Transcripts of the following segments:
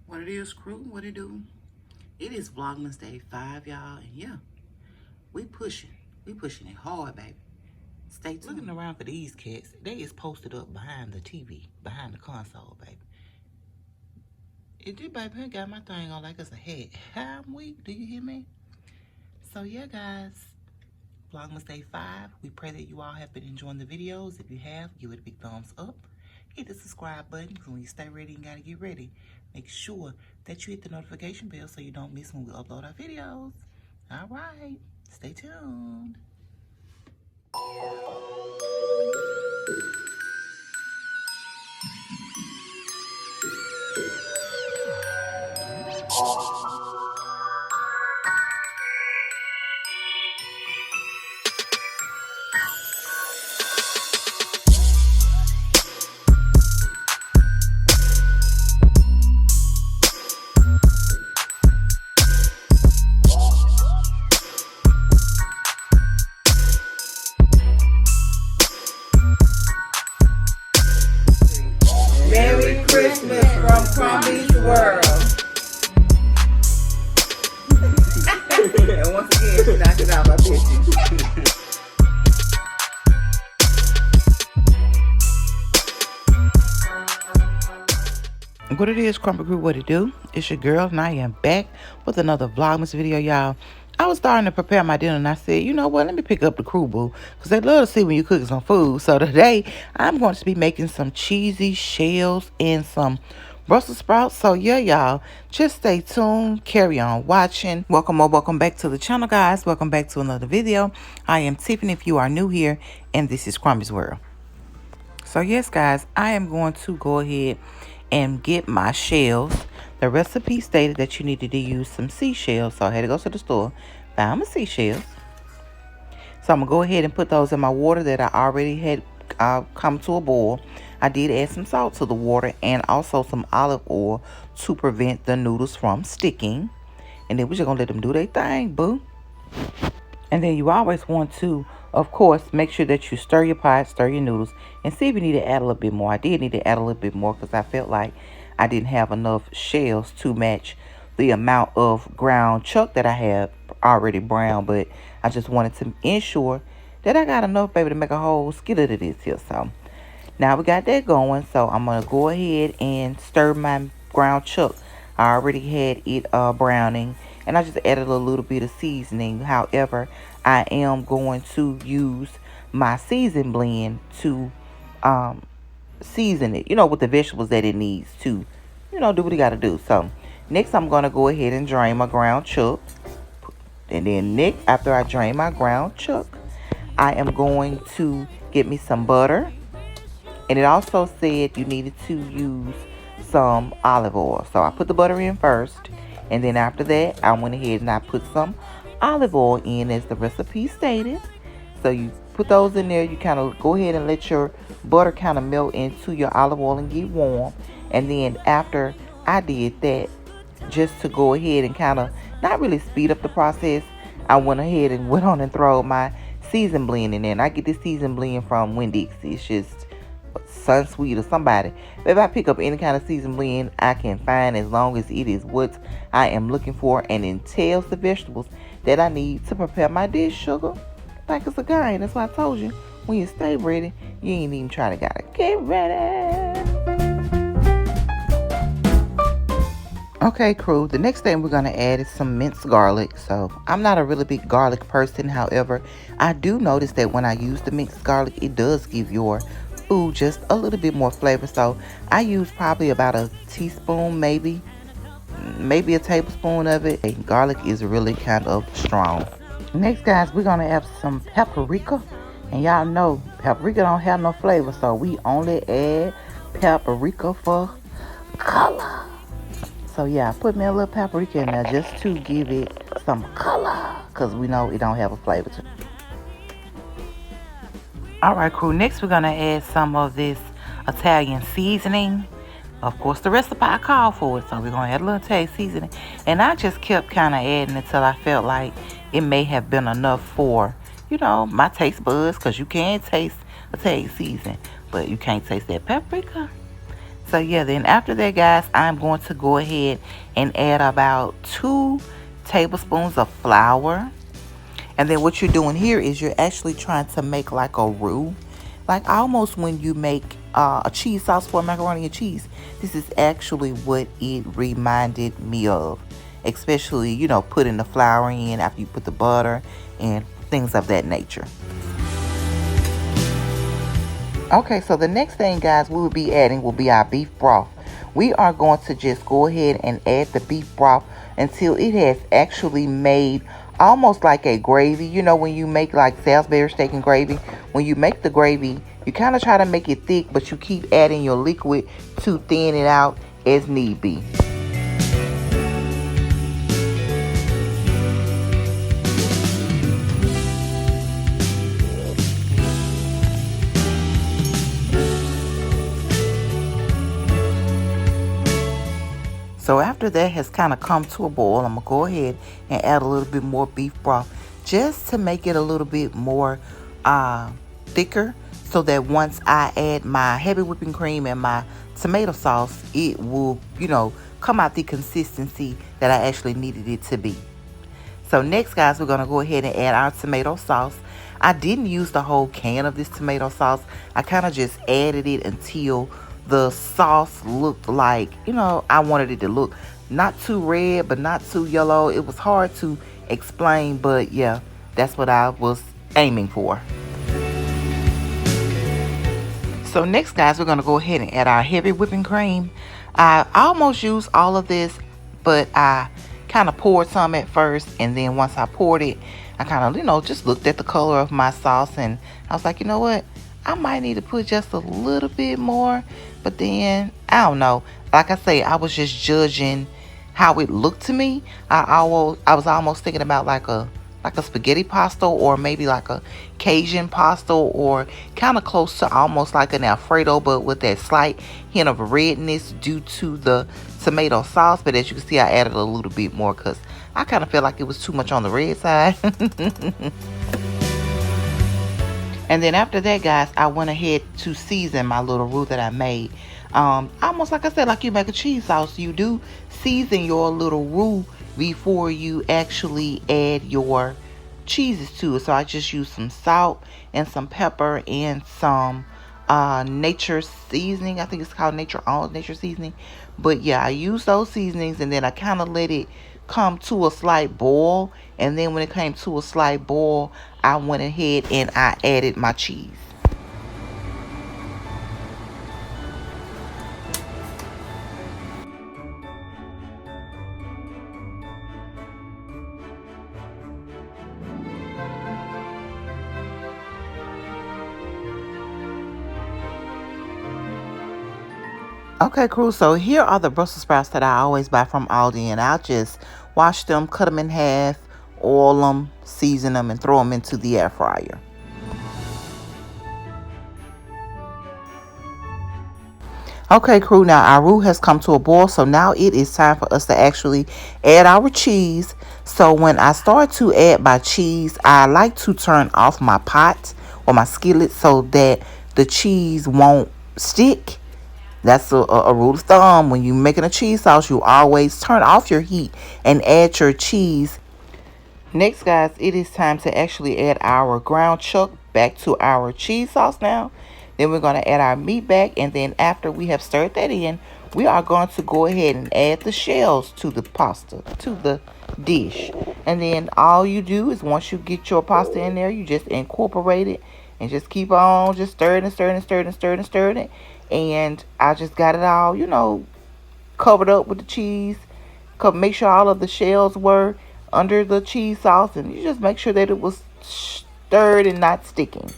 What it is, crew, what it do? It is Vlogmas Day 5, y'all, and yeah, we pushing it hard, baby. Stay tuned. Looking around for these cats, they is posted up behind the TV, behind the console, baby. It did, baby. I got my thing on like it's a hat. I'm weak, do you hear me? So yeah, guys, Vlogmas Day 5. We pray that you all have been enjoying the videos. If you have, give it a big thumbs up. Hit the subscribe button, because when you stay ready and gotta get ready, make sure that you hit the notification bell so you don't miss when we upload our videos. All right, stay tuned. Merry Christmas from Crombiesworld. And once again, she knocked it out by 50. What it is, Crumble Crew, what it do? It's your girl, and I am back with another Vlogmas video, y'all. I was starting to prepare my dinner, and I said, you know what, let me pick up the crew, boo, because they love to see when you cooking some food. So today, I'm going to be making some cheesy shells and some Brussels sprouts. So yeah, y'all, just stay tuned, carry on watching. Welcome back to the channel, guys. Welcome back to another video. I am Tiffany if you are new here, and this is Crombiesworld. So yes, guys, I am going to go ahead and get my shells. The recipe stated that you needed to use some seashells, so I had to go to the store, found my seashells. So I'm gonna go ahead and put those in my water that I already had come to a boil. I did add some salt to the water and also some olive oil to prevent the noodles from sticking. And then we're just gonna let them do their thing, boo. And then you always want to, of course, make sure that you stir your pot, stir your noodles, and see if you need to add a little bit more. I did need to add a little bit more because I felt like I didn't have enough shells to match the amount of ground chuck that I have already brown. But I just wanted to ensure that I got enough, baby, to make a whole skillet of this here. So now we got that going. So I'm going to go ahead and stir my ground chuck. I already had it browning. And I just added a little bit of seasoning. However, I am going to use my season blend to season it, you know, with the vegetables that it needs to, you know, do what it got to do. So next, I'm going to go ahead and drain my ground chuck. And then next, after I drain my ground chuck, I am going to get me some butter. And it also said you needed to use some olive oil. So I put the butter in first. And then after that, I went ahead and I put some olive oil in as the recipe stated. So you put those in there. You kind of go ahead and let your butter kind of melt into your olive oil and get warm. And then after I did that, just to go ahead and kind of not really speed up the process, I went ahead and went on and throw my season blend in there. And I get this season blend from Wendy's. It's just Sunsweet or somebody. If I pick up any kind of season blend I can find, as long as it is what I am looking for and entails the vegetables that I need to prepare my dish, sugar. Like it's a guy. That's why I told you, when you stay ready, you ain't even trying to gotta get ready. Okay, crew, the next thing we're going to add is some minced garlic. So I'm not a really big garlic person. However, I do notice that when I use the minced garlic, it does give your food just a little bit more flavor. So I use probably about a teaspoon, maybe a tablespoon of it. And garlic is really kind of strong. Next, guys, we're going to add some paprika. And y'all know paprika don't have no flavor, so we only add paprika for color. So yeah, I put me a little paprika in there just to give it some color, because we know it don't have a flavor to it. Alright, crew, next we're going to add some of this Italian seasoning. Of course, the recipe I called for it, so we're going to add a little Italian seasoning. And I just kept kind of adding it till I felt like it may have been enough for, you know, my taste buds, because you can taste Italian seasoning, but you can't taste that paprika. So yeah, then after that, guys, I'm going to go ahead and add about 2 tablespoons of flour. And then what you're doing here is you're actually trying to make like a roux. Like almost when you make a cheese sauce for macaroni and cheese. This is actually what it reminded me of. Especially, putting the flour in after you put the butter and things of that nature. Okay, so the next thing, guys, we will be adding will be our beef broth. We are going to just go ahead and add the beef broth until it has actually made almost like a gravy. You know, when you make like Salisbury steak and gravy, when you make the gravy, you kind of try to make it thick, but you keep adding your liquid to thin it out as need be. So after that has kind of come to a boil, I'm going to go ahead and add a little bit more beef broth just to make it a little bit more thicker, so that once I add my heavy whipping cream and my tomato sauce, it will, come out the consistency that I actually needed it to be. So next, guys, we're going to go ahead and add our tomato sauce. I didn't use the whole can of this tomato sauce. I kind of just added it until the sauce looked like, I wanted it to look not too red, but not too yellow. It was hard to explain, but yeah, that's what I was aiming for. So next, guys, we're going to go ahead and add our heavy whipping cream. I almost used all of this, but I kind of poured some at first, and then once I poured it, I kind of, just looked at the color of my sauce, and I was like, you know what? I might need to put just a little bit more, but then, I don't know. Like I say, I was just judging how it looked to me. I was almost thinking about like a spaghetti pasta, or maybe like a Cajun pasta, or kind of close to almost like an Alfredo, but with that slight hint of redness due to the tomato sauce. But as you can see, I added a little bit more because I kind of felt like it was too much on the red side. And then after that, guys, I went ahead to season my little roux that I made. Almost like I said, like you make a cheese sauce, you do season your little roux before you actually add your cheeses to it. So I just used some salt and some pepper and some nature seasoning. I think it's called nature seasoning. But yeah, I used those seasonings, and then I kind of let it come to a slight boil. And then when it came to a slight boil, I went ahead and I added my cheese. Okay, crew, so here are the Brussels sprouts that I always buy from Aldi, and I'll just wash them, cut them in half, oil them, season them, and throw them into the air fryer. Okay, crew, now our roux has come to a boil, so now it is time for us to actually add our cheese. So when I start to add my cheese, I like to turn off my pot or my skillet so that the cheese won't stick. That's a rule of thumb. When you're making a cheese sauce, you always turn off your heat and add your cheese. Next, guys, it is time to actually add our ground chuck back to our cheese sauce now. Then we're going to add our meat back. And then after we have stirred that in, we are going to go ahead and add the shells to the pasta, to the dish. And then all you do is once you get your pasta in there, you just incorporate it and just keep on just stirring and stirring and stirring and stirring and stirring it. And I just got it all, covered up with the cheese. Make sure all of the shells were under the cheese sauce. And you just make sure that it was stirred and not sticking.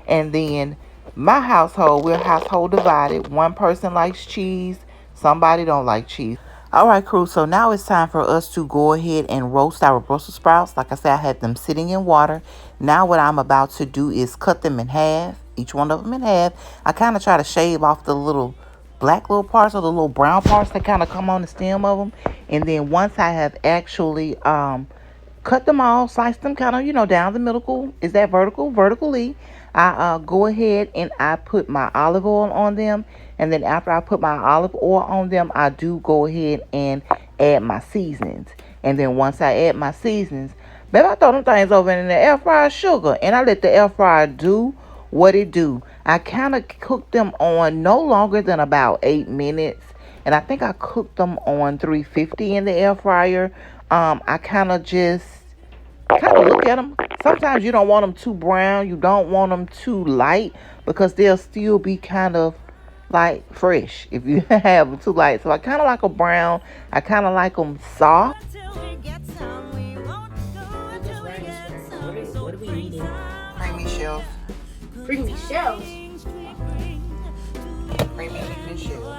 And then my household, we're household divided. One person likes cheese. Somebody don't like cheese. All right, crew. So now it's time for us to go ahead and roast our Brussels sprouts. Like I said, I had them sitting in water. Now what I'm about to do is cut them in half. Each one of them in half. I kind of try to shave off the little black little parts or the little brown parts that kind of come on the stem of them. And then once I have actually cut them all, slice them kind of, down the middle. Is that vertically? I go ahead and I put my olive oil on them. And then after I put my olive oil on them, I do go ahead and add my seasonings. And then once I add my seasonings, baby, I throw them things over in the air fryer sugar. And I let the air fryer do what it do. I kind of cook them on no longer than about 8 minutes. And I think I cooked them on 350 in the air fryer. I kind of look at them. Sometimes you don't want them too brown. You don't want them too light because they'll still be kind of like fresh if you have them too light. So I kind of like a brown. I kind of like them soft. What are we eating? Creamy shells. Creamy shells. Creamy chicken shells.